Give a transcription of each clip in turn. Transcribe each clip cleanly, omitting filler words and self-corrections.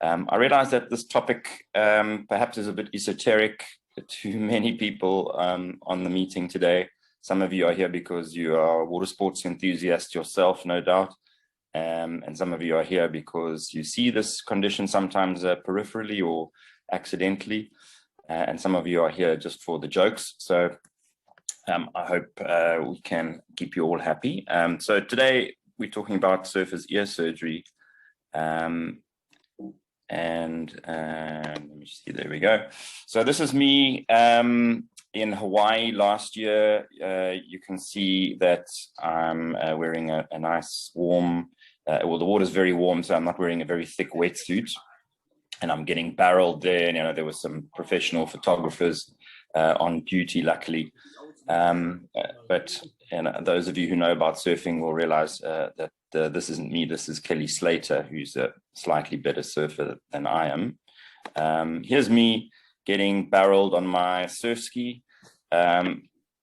I realize that this topic perhaps is a bit esoteric to many people on the meeting today. Some of you are here because you are water sports enthusiasts yourself, no doubt. And some of you are here because you see this condition sometimes peripherally or accidentally. And some of you are here just for the jokes. So I hope we can keep you all happy. So today we're talking about surface ear surgery. Let me see, there we go. So this is me in Hawaii last year. You can see that I'm wearing a nice warm, well, the water's very warm, so I'm not wearing a very thick wetsuit. And I'm getting barreled there. And, you know, there were some professional photographers on duty, luckily. But you know, those of you who know about surfing will realize that this isn't me. This is Kelly Slater, who's a slightly better surfer than I am. Here's me getting barreled on my surf ski.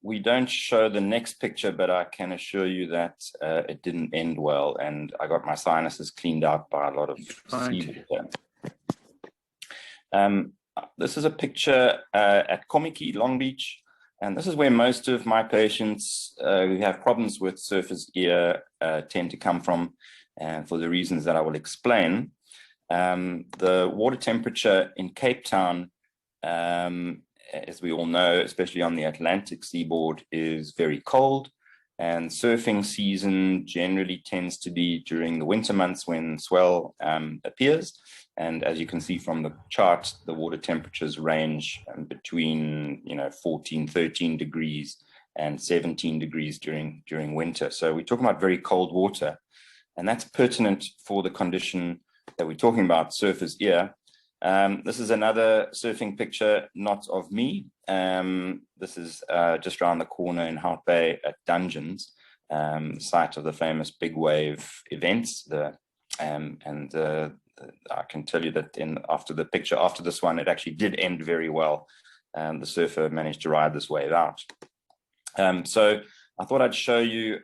We don't show the next picture, but I can assure you that it didn't end well. And I got my sinuses cleaned out by a lot of seawater. This is a picture at Komiki, Long Beach. And this is where most of my patients who have problems with surface ear tend to come from, and for the reasons that I will explain. The water temperature in Cape Town, as we all know, especially on the Atlantic seaboard, is very cold. And surfing season generally tends to be during the winter months when swell appears. And as you can see from the chart, the water temperatures range between 14, 13 degrees and 17 degrees during winter. So we're talking about very cold water. And that's pertinent for the condition that we're talking about, surface ear. This is another surfing picture, not of me. This is just around the corner in Hout Bay at Dungeons, site of the famous big wave events. I can tell you that after this one, it actually did end very well. The surfer managed to ride this wave out. So I thought I'd show you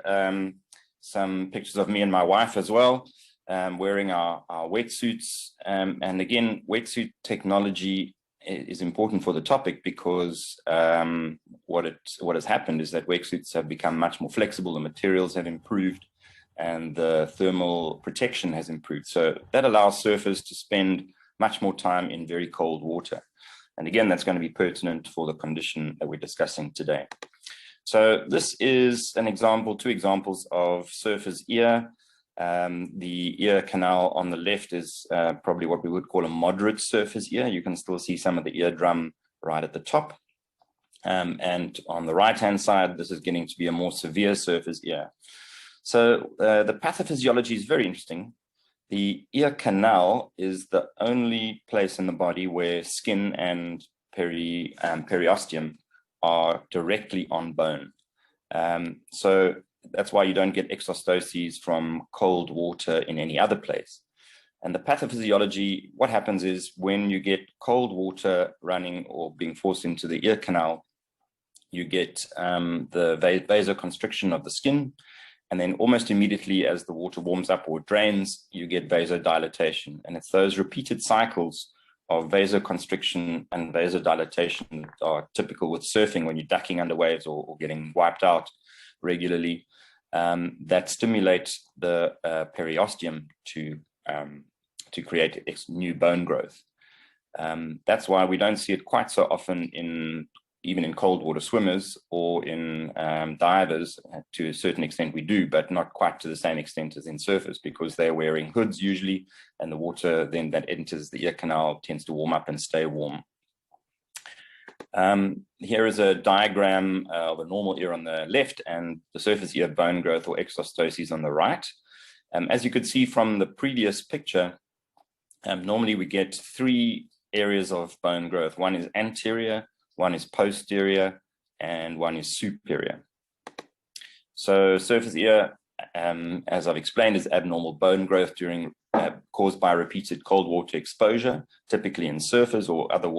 some pictures of me and my wife as well, wearing our wetsuits. And again, wetsuit technology is important for the topic because what has happened is that wetsuits have become much more flexible. The materials have improved, and the thermal protection has improved. So that allows surfers to spend much more time in very cold water. And again, that's going to be pertinent for the condition that we're discussing today. So this is an example, two examples of surfer's ear. The ear canal on the left is probably what we would call a moderate surface ear. You can still see some of the eardrum right at the top. And on the right-hand side, this is getting to be a more severe surface ear. So the pathophysiology is very interesting. The ear canal is the only place in the body where skin and periosteum are directly on bone. So that's why you don't get exostoses from cold water in any other place. And the pathophysiology, what happens is when you get cold water running or being forced into the ear canal, you get the vasoconstriction of the skin. And then almost immediately as the water warms up or drains, you get vasodilatation. And it's those repeated cycles of vasoconstriction and vasodilatation that are typical with surfing when you're ducking under waves or getting wiped out regularly, that stimulate the periosteum to create new bone growth. That's why we don't see it quite so often even in cold water swimmers or in divers. To a certain extent we do, but not quite to the same extent as in surfers, because they're wearing hoods usually, and the water then that enters the ear canal tends to warm up and stay warm. Here is a diagram of a normal ear on the left and the surface ear bone growth or exostoses on the right. As you could see from the previous picture, normally we get three areas of bone growth. One is anterior, one is posterior, and one is superior. So surface ear, as I've explained, is abnormal bone growth caused by repeated cold water exposure, typically in surfers or other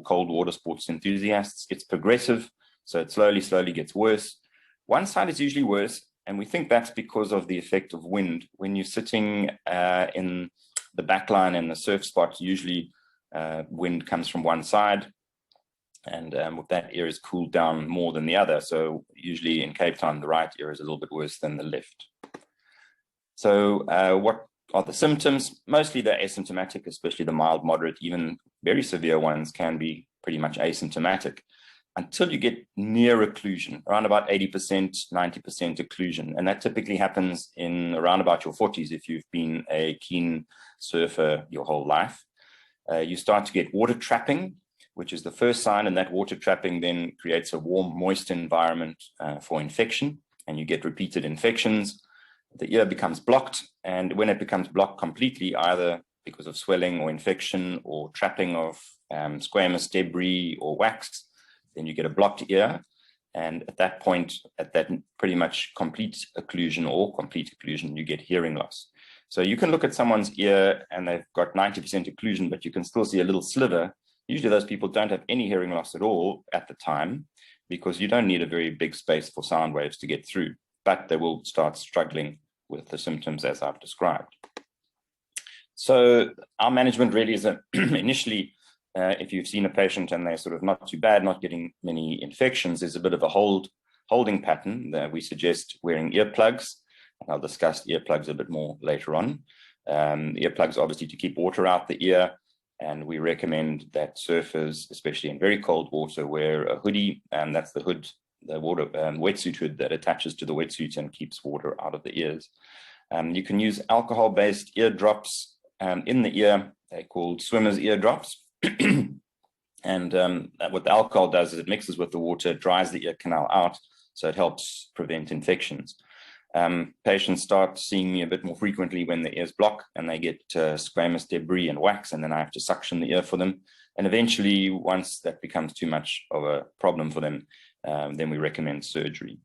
cold water sports enthusiasts. It's progressive, so it slowly gets worse. One side is usually worse, and we think that's because of the effect of wind. When you're sitting in the backline and the surf spot, usually wind comes from one side, and that ear is cooled down more than the other. So usually in Cape Town, the right ear is a little bit worse than the left. So what are the symptoms? Mostly they're asymptomatic, especially the mild, moderate, even very severe ones can be pretty much asymptomatic until you get near occlusion, around about 80%, 90% occlusion. And that typically happens in around about your 40s if you've been a keen surfer your whole life. You start to get water trapping, which is the first sign, and that water trapping then creates a warm, moist environment for infection, and you get repeated infections. The ear becomes blocked, and when it becomes blocked completely, either because of swelling or infection or trapping of squamous debris or wax, then you get a blocked ear. And at that point, at that pretty much complete occlusion or complete occlusion, you get hearing loss. So you can look at someone's ear and they've got 90% occlusion, but you can still see a little sliver. Usually those people don't have any hearing loss at all at the time, because you don't need a very big space for sound waves to get through, but they will start struggling with the symptoms as I've described. So our management really is initially, if you've seen a patient and they're sort of not too bad, not getting many infections, there's a bit of a holding pattern that we suggest wearing earplugs. And I'll discuss earplugs a bit more later on. Earplugs obviously to keep water out the ear, and we recommend that surfers, especially in very cold water, wear a hoodie, and that's the hood, the water wetsuit hood that attaches to the wetsuit and keeps water out of the ears. You can use alcohol-based ear drops in the ear. They're called swimmer's ear drops. And what the alcohol does is it mixes with the water, dries the ear canal out, so it helps prevent infections. Patients start seeing me a bit more frequently when the ears block and they get squamous debris and wax, and then I have to suction the ear for them. And eventually, once that becomes too much of a problem for them, then we recommend surgery.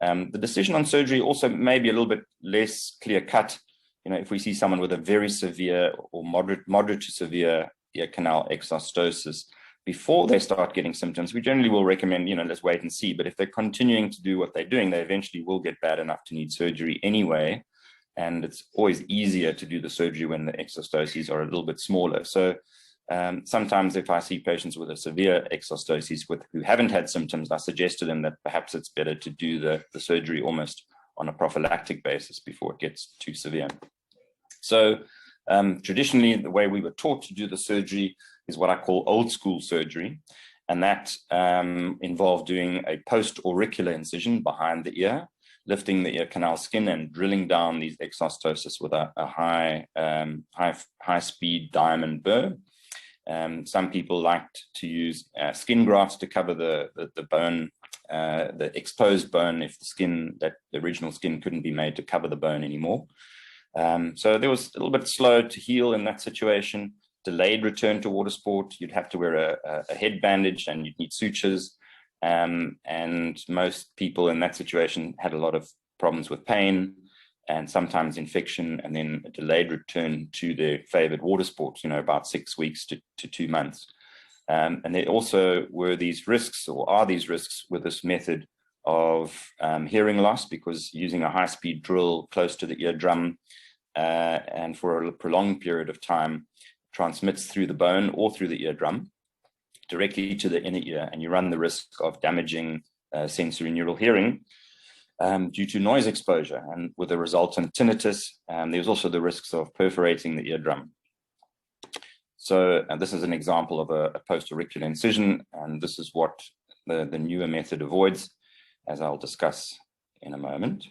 The decision on surgery also may be a little bit less clear-cut. You know, if we see someone with a very severe or moderate to severe ear canal exostosis, before they start getting symptoms, we generally will recommend, you know, let's wait and see. But if they're continuing to do what they're doing, they eventually will get bad enough to need surgery anyway. And it's always easier to do the surgery when the exostoses are a little bit smaller. So sometimes if I see patients with a severe exostoses who haven't had symptoms, I suggest to them that perhaps it's better to do the surgery almost on a prophylactic basis before it gets too severe. So traditionally, the way we were taught to do the surgery is what I call old school surgery. And that involved doing a post-auricular incision behind the ear, lifting the ear canal skin and drilling down these exostoses with a high-speed diamond burr. Some people liked to use skin grafts to cover the bone, the exposed bone, if the original skin couldn't be made to cover the bone anymore. So there was a little bit slow to heal in that situation. Delayed return to water sport, you'd have to wear a head bandage and you'd need sutures. And most people in that situation had a lot of problems with pain and sometimes infection, and then a delayed return to their favored water sports, you know, about 6 weeks to 2 months. And there also were these risks, or are these risks, with this method of hearing loss, because using a high-speed drill close to the eardrum and for a prolonged period of time transmits through the bone or through the eardrum directly to the inner ear, and you run the risk of damaging sensory neural hearing due to noise exposure, and with a resultant tinnitus. There's also the risks of perforating the eardrum. So this is an example of a post-auricular incision, and this is what the newer method avoids, as I'll discuss in a moment.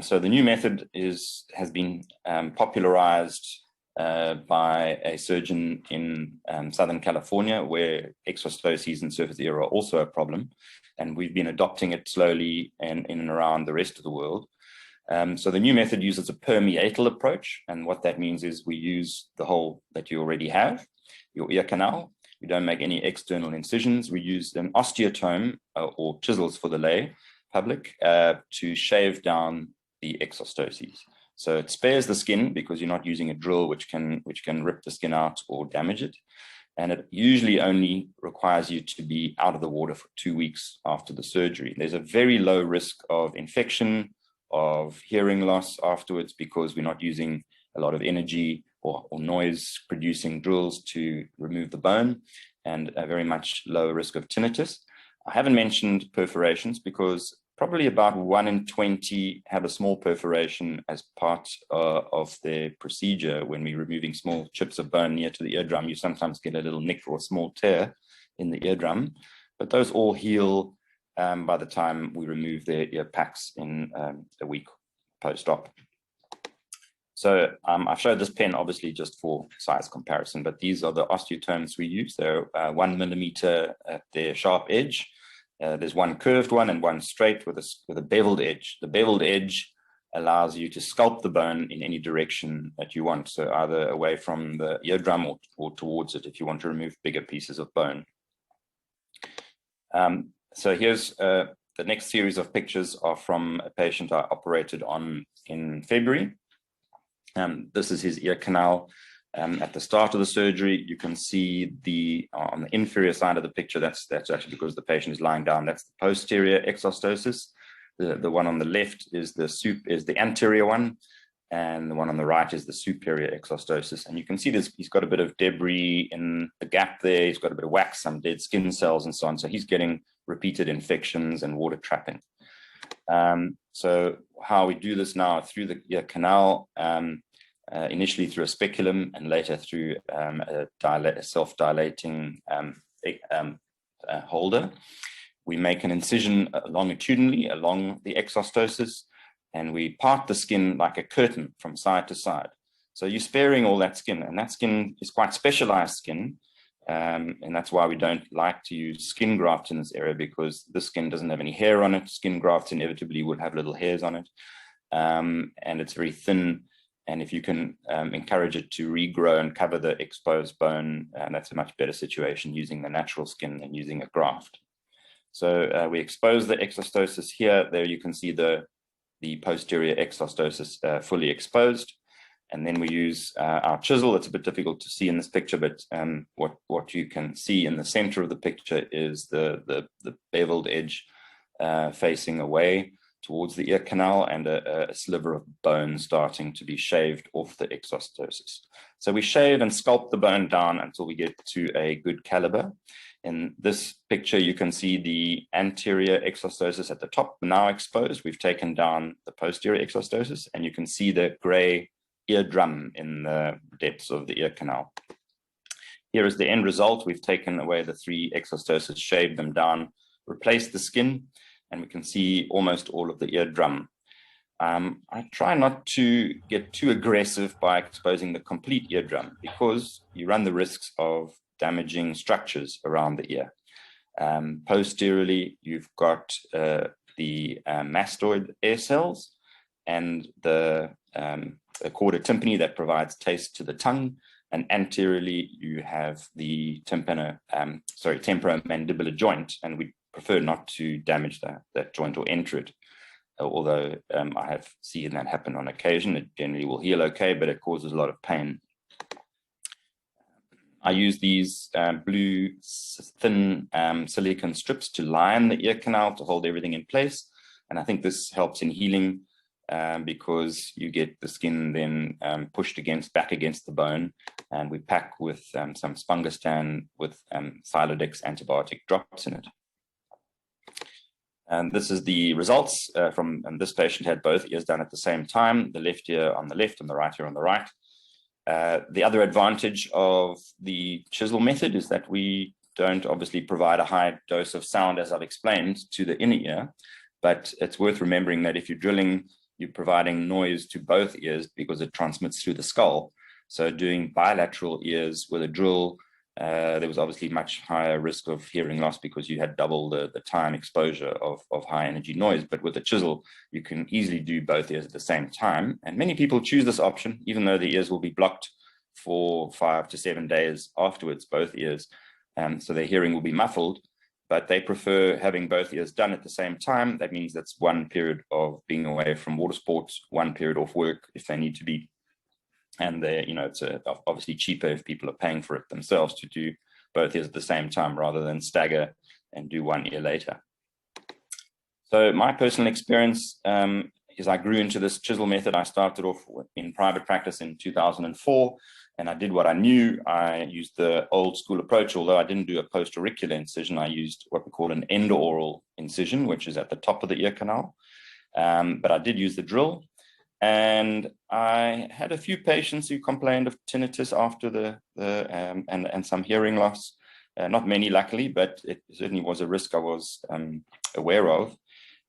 So the new method has been popularized by a surgeon in Southern California, where exostoses and surface ear are also a problem, and we've been adopting it slowly in and around the rest of the world. So the new method uses a permeatal approach, and what that means is we use the hole that you already have, your ear canal. We don't make any external incisions. We use an osteotome or chisels for the lay public to shave down the exostoses. So it spares the skin because you're not using a drill which can rip the skin out or damage it. And it usually only requires you to be out of the water for 2 weeks after the surgery. There's a very low risk of infection, of hearing loss afterwards, because we're not using a lot of energy or noise producing drills to remove the bone, and a very much lower risk of tinnitus. I haven't mentioned perforations because probably about 1 in 20 have a small perforation as part of their procedure. When we're removing small chips of bone near to the eardrum, you sometimes get a little nick or a small tear in the eardrum, but those all heal by the time we remove their ear packs in a week post-op. So I've showed this pen obviously just for size comparison, but these are the osteotomes we use. They're 1 millimeter at their sharp edge. There's one curved one and one straight with a beveled edge. The beveled edge allows you to sculpt the bone in any direction that you want, so either away from the eardrum or towards it if you want to remove bigger pieces of bone. So here's the next series of pictures are from a patient I operated on in February. This is his ear canal. At the start of the surgery, you can see on the inferior side of the picture, that's actually because the patient is lying down. That's the posterior exostosis. The one on the left is the anterior one, and the one on the right is the superior exostosis. And you can see he's got a bit of debris in the gap there. He's got a bit of wax, some dead skin cells, and so on. So he's getting repeated infections and water trapping. So how we do this now through the ear canal, initially through a speculum and later through a self-dilating holder. We make an incision longitudinally along the exostosis, and we part the skin like a curtain from side to side. So you're sparing all that skin, and that skin is quite specialized skin. And that's why we don't like to use skin grafts in this area, because the skin doesn't have any hair on it. Skin grafts inevitably would have little hairs on it. And it's very thin. And if you can encourage it to regrow and cover the exposed bone, that's a much better situation using the natural skin than using a graft. So we expose the exostosis here. There you can see the posterior exostosis fully exposed. And then we use our chisel. It's a bit difficult to see in this picture, but what you can see in the center of the picture is the beveled edge facing away towards the ear canal, and a sliver of bone starting to be shaved off the exostosis. So we shave and sculpt the bone down until we get to a good caliber. In this picture, you can see the anterior exostosis at the top now exposed. We've taken down the posterior exostosis, and you can see the gray eardrum in the depths of the ear canal. Here is the end result. We've taken away the 3 exostoses, shaved them down, replaced the skin, and we can see almost all of the eardrum. I try not to get too aggressive by exposing the complete eardrum, because you run the risks of damaging structures around the ear. Posteriorly, you've got the mastoid air cells and the chorda tympani that provides taste to the tongue, and anteriorly you have the temporomandibular joint, and we prefer not to damage that joint or enter it, although I have seen that happen on occasion. It generally will heal okay, but it causes a lot of pain. I use these blue thin silicone strips to line the ear canal to hold everything in place, and I think this helps in healing because you get the skin then pushed back against the bone, and we pack with some Spangestan with Silodex antibiotic drops in it. And this is the results from this patient had both ears done at the same time, the left ear on the left and the right ear on the right. The other advantage of the Chisel method is that we don't obviously provide a high dose of sound, as I've explained, to the inner ear, but it's worth remembering that if you're drilling, you're providing noise to both ears because it transmits through the skull. So doing bilateral ears with a drill, there was obviously much higher risk of hearing loss because you had double the time exposure of high energy noise. But with a chisel, you can easily do both ears at the same time. And many people choose this option, even though the ears will be blocked for 5 to 7 days afterwards, both ears. So their hearing will be muffled, but they prefer having both ears done at the same time. That means that's one period of being away from water sports, one period off work if they need to be. And it's obviously cheaper if people are paying for it themselves to do both ears at the same time rather than stagger and do one ear later. So my personal experience as I grew into this chisel method, I started off in private practice in 2004, and I did what I knew. I used the old school approach, although I didn't do a post-auricular incision. I used what we call an end-oral incision, which is at the top of the ear canal. But I did use the drill. And I had a few patients who complained of tinnitus after and some hearing loss. Not many, luckily, but it certainly was a risk I was aware of.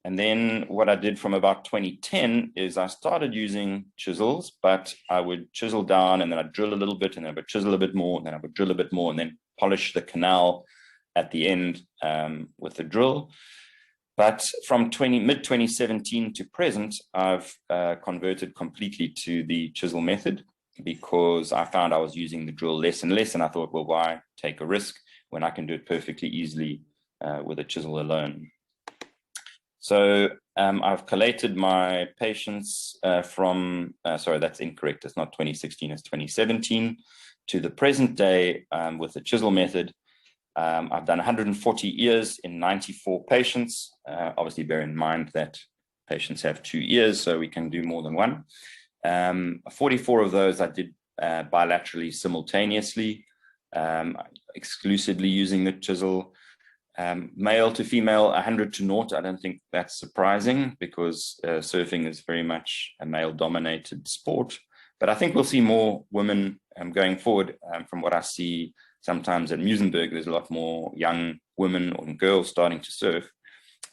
And then what I did from about 2010 is I started using chisels, but I would chisel down and then I'd drill a little bit and then I would chisel a bit more and then I would drill a bit more and then polish the canal at the end with the drill. But from mid-2017 to present, I've converted completely to the chisel method because I found I was using the drill less and less. And I thought, well, why take a risk when I can do it perfectly easily with a chisel alone? So I've collated my patients from, sorry, that's incorrect. It's not 2016, it's 2017 to the present day with the chisel method. I've done 140 ears in 94 patients. Obviously, bear in mind that patients have 2 ears, so we can do more than one. 44 of those I did bilaterally simultaneously, exclusively using the chisel. Male to female, 100 to 0. I don't think that's surprising because surfing is very much a male-dominated sport. But I think we'll see more women going forward. From what I see sometimes at Muizenberg, there's a lot more young women or girls starting to surf.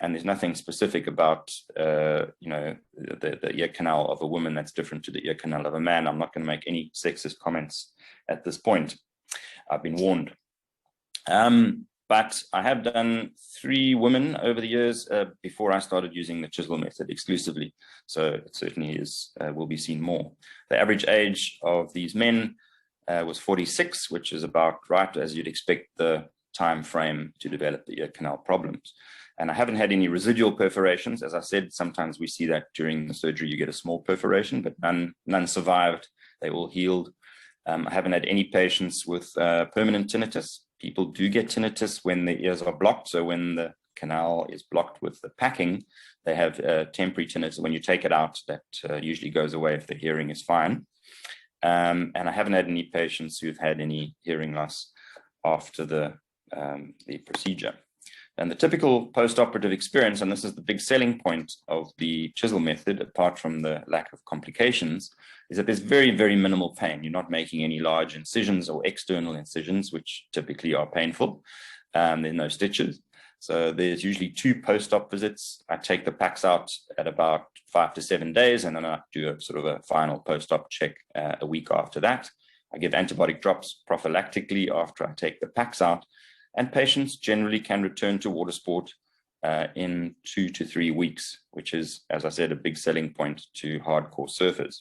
And there's nothing specific about, the ear canal of a woman that's different to the ear canal of a man. I'm not going to make any sexist comments at this point. I've been warned. But I have done 3 women over the years before I started using the chisel method exclusively. So it certainly is, will be seen more. The average age of these men was 46, which is about right as you'd expect the time frame to develop the ear canal problems. And I haven't had any residual perforations. As I said, sometimes we see that during the surgery, you get a small perforation, but none survived. They all healed. I haven't had any patients with permanent tinnitus. People do get tinnitus when the ears are blocked. So when the canal is blocked with the packing, they have temporary tinnitus. When you take it out, that usually goes away if the hearing is fine. And I haven't had any patients who've had any hearing loss after the procedure. And the typical post-operative experience, and this is the big selling point of the chisel method, apart from the lack of complications, is that there's very, very minimal pain. You're not making any large incisions or external incisions, which typically are painful. There's no stitches. So there's usually 2 post-op visits. I take the packs out at about 5 to 7 days, and then I do a sort of a final post-op check a week after that. I give antibiotic drops prophylactically after I take the packs out. And patients generally can return to water sport in 2 to 3 weeks, which is, as I said, a big selling point to hardcore surfers.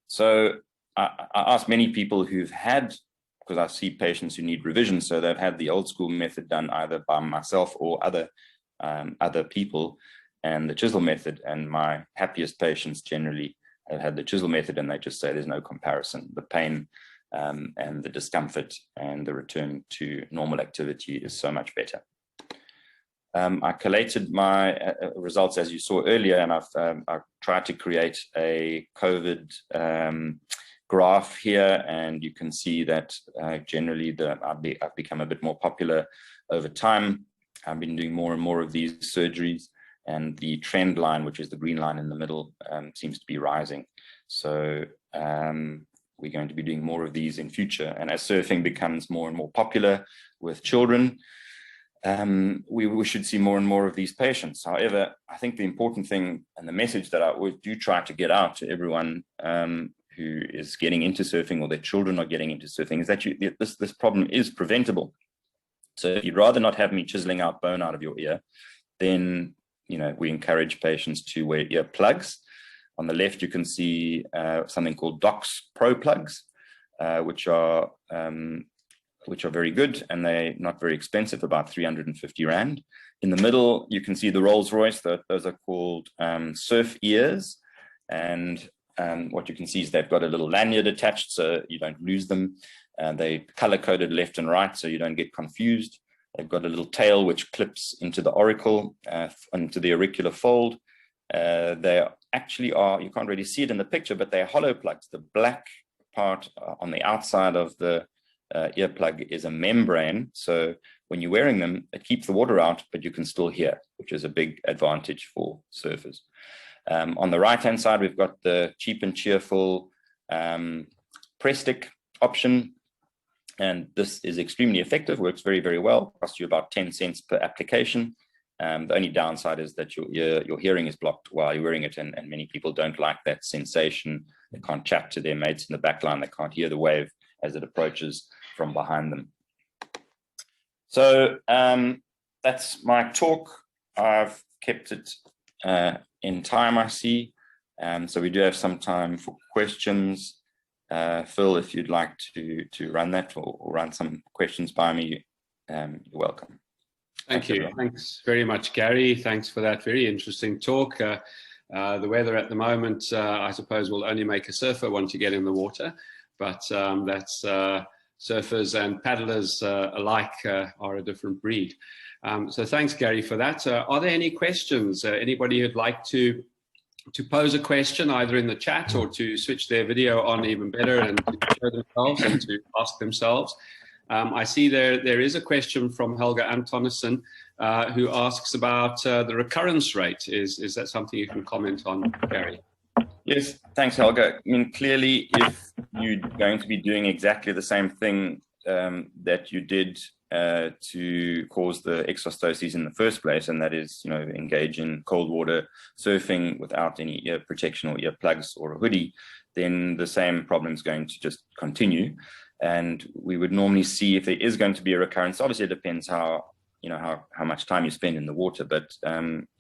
So I ask many people who've had, because I see patients who need revision, so they've had the old school method done either by myself or other people, and the chisel method. And my happiest patients generally have had the chisel method, and they just say there's no comparison. The pain and the discomfort and the return to normal activity is so much better. I collated my results, as you saw earlier, and I've tried to create a COVID graph here, and you can see that generally I've become a bit more popular over time. I've been doing more and more of these surgeries, and the trend line, which is the green line in the middle, seems to be rising. So we're going to be doing more of these in future. And as surfing becomes more and more popular with children, we should see more and more of these patients. However, I think the important thing and the message that I do try to get out to everyone who is getting into surfing or their children are getting into surfing is that this problem is preventable. So if you'd rather not have me chiseling out bone out of your ear, then we encourage patients to wear ear plugs. On the left, you can see something called Docs Pro plugs, which are very good, and they're not very expensive, about 350 Rand. In the middle, you can see the Rolls Royce. Those are called surf ears. And what you can see is they've got a little lanyard attached so you don't lose them. They're color-coded left and right so you don't get confused. They've got a little tail which clips into the auricle, into the auricular fold. They actually are, you can't really see it in the picture, but they're hollow plugs. The black part on the outside of the earplug is a membrane. So when you're wearing them, it keeps the water out, but you can still hear, which is a big advantage for surfers. On the right-hand side, we've got the cheap and cheerful press stick option. And this is extremely effective, works very, very well, costs you about 10 cents per application. The only downside is that your hearing is blocked while you're wearing it, and many people don't like that sensation. They can't chat to their mates in the back line. They can't hear the wave as it approaches from behind them. So that's my talk. I've kept it in time, I see. So we do have some time for questions. Phil, if you'd like to run that or run some questions by me, you're welcome. Thank you. Thanks very much, Gary. Thanks for that very interesting talk. The weather at the moment, I suppose, will only make a surfer want to get in the water, but that's surfers and paddlers alike are a different breed. So thanks, Gary, for that. Are there any questions? Anybody who'd like to pose a question either in the chat or to switch their video on even better and to show themselves and to ask themselves? I see there is a question from Helga Antonissen who asks about the recurrence rate. Is that something you can comment on, Gary? Yes, thanks, Helga. I mean, clearly, if you're going to be doing exactly the same thing that you did to cause the exostoses in the first place, and that is, engage in cold water surfing without any ear protection or ear plugs or a hoodie, then the same problem is going to just continue. And we would normally see if there is going to be a recurrence. Obviously, it depends how much time you spend in the water. But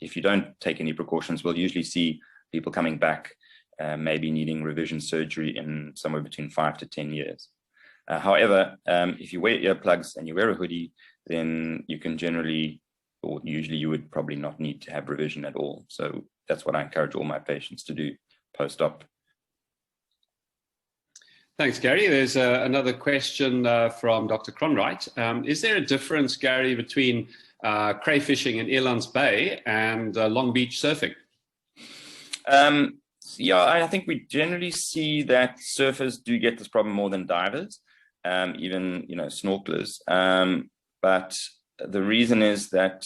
if you don't take any precautions, we'll usually see people coming back, maybe needing revision surgery in somewhere between 5 to 10 years. However, if you wear earplugs and you wear a hoodie, then you can generally, or usually you would probably not need to have revision at all. So that's what I encourage all my patients to do post-op. Thanks, Gary. There's another question from Dr. Cronwright. Is there a difference, Gary, between crayfishing in Elands Bay and Long Beach surfing? Yeah, I think we generally see that surfers do get this problem more than divers, even snorkelers. But the reason is that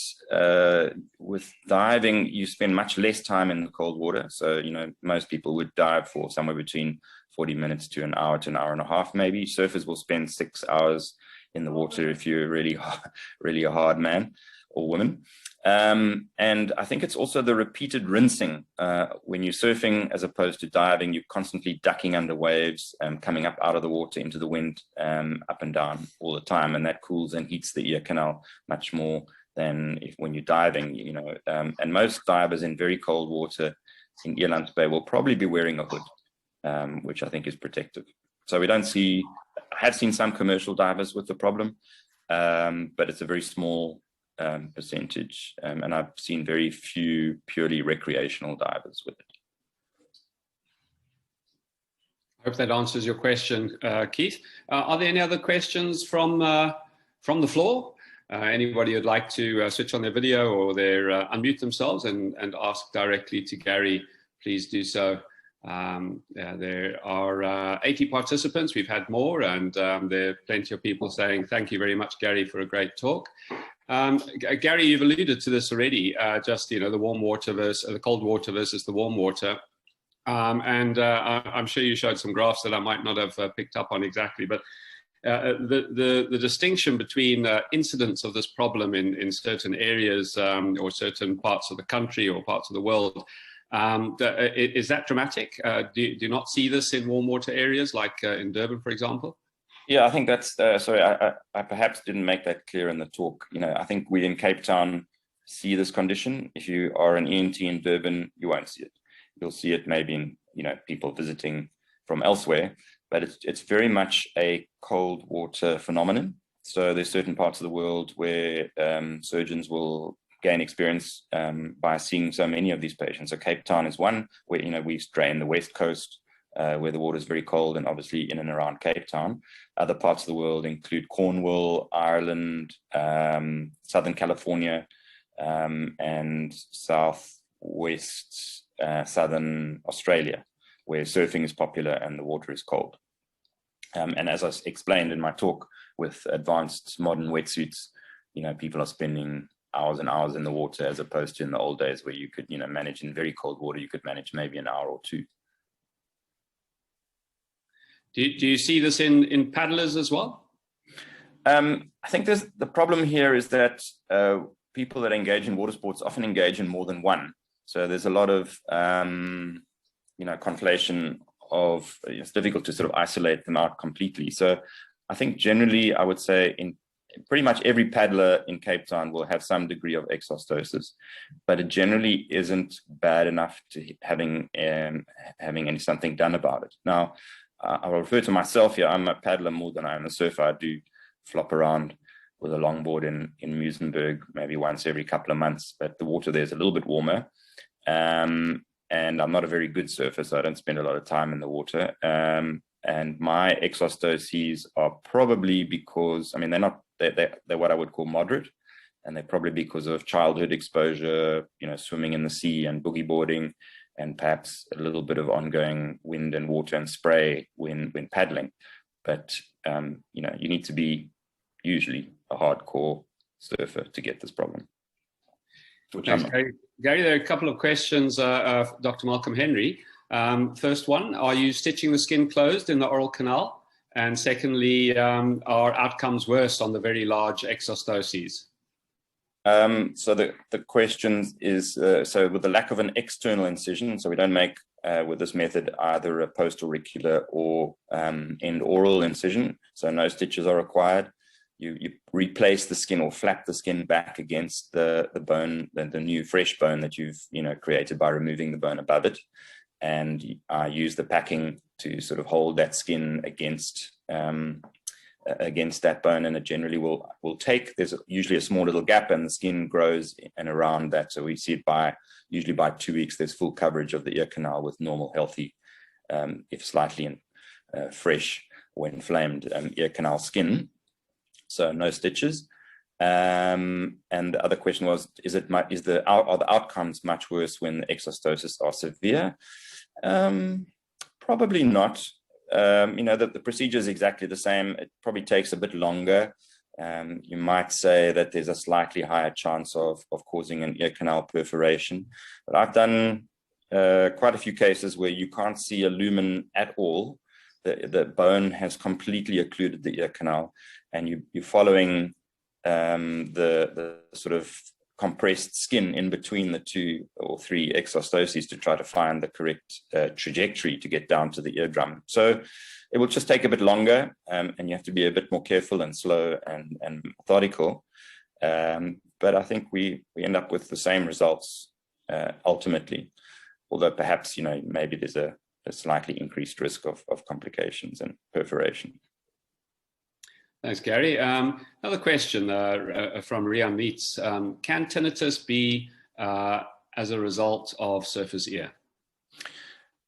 with diving, you spend much less time in the cold water. So most people would dive for somewhere between 40 minutes to an hour and a half, maybe. Surfers will spend 6 hours in the water if you're really a hard man or woman. And I think it's also the repeated rinsing. When you're surfing as opposed to diving, you're constantly ducking under waves, coming up out of the water into the wind, up and down all the time. And that cools and heats the ear canal much more than when you're diving, and most divers in very cold water in Elands Bay will probably be wearing a hood, which I think is protective. So I have seen some commercial divers with the problem, but it's a very small percentage, and I've seen very few purely recreational divers with it. I hope that answers your question, Keith. Are there any other questions from the floor? Anybody who'd like to switch on their video or unmute themselves and ask directly to Gary, please do so. There are 80 participants. We've had more, and there are plenty of people saying thank you very much, Gary, for a great talk. Gary, you've alluded to this already, just the warm water versus the cold water versus the warm water. And I'm sure you showed some graphs that I might not have picked up on exactly, but the distinction between incidence of this problem in certain areas or certain parts of the country or parts of the world, is that dramatic? Do you not see this in warm water areas like in Durban, for example? Yeah, I think that's, sorry, I perhaps didn't make that clear in the talk. I think we in Cape Town see this condition. If you are an ENT in Durban, you won't see it. You'll see it maybe in, people visiting from elsewhere, but it's very much a cold water phenomenon. So there's certain parts of the world where surgeons will gain experience by seeing so many of these patients. So Cape Town is one where, we strain the West Coast, where the water is very cold, and obviously in and around Cape Town. Other parts of the world include Cornwall, Ireland, Southern California, and South west southern Australia, where surfing is popular and the water is cold. And as I explained in my talk, with advanced modern wetsuits, people are spending hours and hours in the water, as opposed to in the old days where you could, manage in very cold water, you could manage maybe an hour or two. Do you see this in paddlers as well? I think the problem here is that people that engage in water sports often engage in more than one. So there's a lot of, conflation of, it's difficult to sort of isolate them out completely. So I think generally I would say in pretty much every paddler in Cape Town will have some degree of exostoses, but it generally isn't bad enough to having something done about it. Now, I'll refer to myself here. I'm a paddler more than I am a surfer. I do flop around with a longboard in Muizenberg maybe once every couple of months, but the water there is a little bit warmer. And I'm not a very good surfer, so I don't spend a lot of time in the water. And my exostoses are probably because, they're what I would call moderate, and they're probably because of childhood exposure, swimming in the sea and boogie boarding, and perhaps a little bit of ongoing wind and water and spray when paddling. But, you need to be usually a hardcore surfer to get this problem. Thanks, Gary, there are a couple of questions, Dr. Malcolm Henry. First one, are you stitching the skin closed in the oral canal? And secondly, are outcomes worse on the very large exostoses? So the question is, so with the lack of an external incision, so we don't make with this method either a post-auricular or end oral incision, so no stitches are required. You replace the skin or flap the skin back against the bone, the new fresh bone that you've created by removing the bone above it, and use the packing to sort of hold that skin against that bone, and it generally will take. There's usually a small little gap, and the skin grows and around that. So we see it usually by 2 weeks. There's full coverage of the ear canal with normal, healthy, if slightly fresh or inflamed ear canal skin. So no stitches. And the other question was, are the outcomes much worse when the exostoses are severe? Probably not. The procedure is exactly the same. It probably takes a bit longer. You might say that there's a slightly higher chance of causing an ear canal perforation. But I've done quite a few cases where you can't see a lumen at all. The bone has completely occluded the ear canal, and you're following the sort of compressed skin in between the 2 or 3 exostoses to try to find the correct trajectory to get down to the eardrum. So it will just take a bit longer, and you have to be a bit more careful and slow and methodical. But I think we end up with the same results ultimately, although perhaps maybe there's a slightly increased risk of complications and perforation. Thanks, Gary. Another question from Ria Meets. Can tinnitus be as a result of surfer's ear?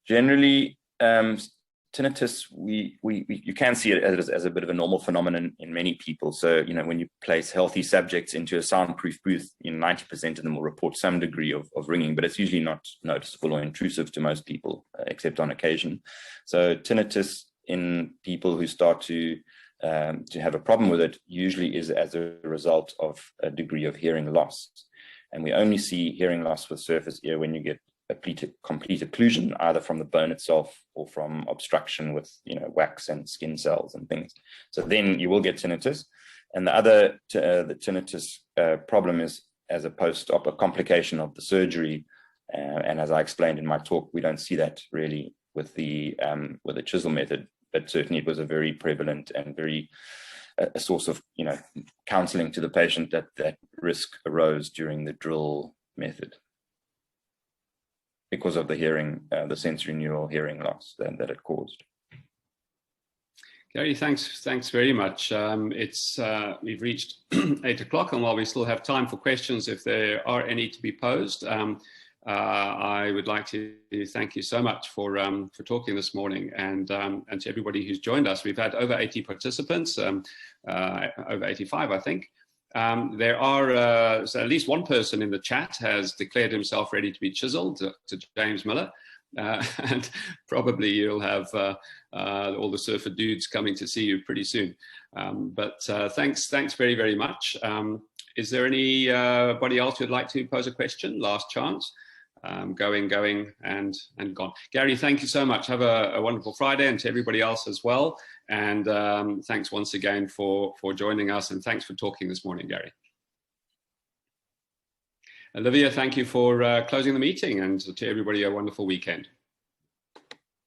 Generally, tinnitus, you can see it as a bit of a normal phenomenon in many people. So, when you place healthy subjects into a soundproof booth, 90% of them will report some degree of ringing, but it's usually not noticeable or intrusive to most people, except on occasion. So tinnitus in people who start to have a problem with it usually is as a result of a degree of hearing loss. And we only see hearing loss with surface ear when you get a complete occlusion, either from the bone itself or from obstruction with wax and skin cells and things. So then you will get tinnitus. And the other the tinnitus problem is as a post-op, a complication of the surgery. And as I explained in my talk, we don't see that really with the Chisel method, but certainly it was a very prevalent and very a source of counseling to the patient that risk arose during the drill method because of the hearing, the sensory neural hearing loss that it caused. Gary, thanks very much. We've reached 8 o'clock, and while we still have time for questions, if there are any to be posed, I would like to thank you so much for talking this morning, and to everybody who's joined us. We've had over 80 participants, over 85, I think. There are so at least one person in the chat has declared himself ready to be chiseled, to James Miller. And probably you'll have all the surfer dudes coming to see you pretty soon. But thanks very, very much. Is there anybody else who'd like to pose a question? Last chance. Going, and gone. Gary, thank you so much. Have a wonderful Friday, and to everybody else as well. And thanks once again for joining us, and thanks for talking this morning, Gary. Olivia, thank you for closing the meeting, and to everybody, a wonderful weekend.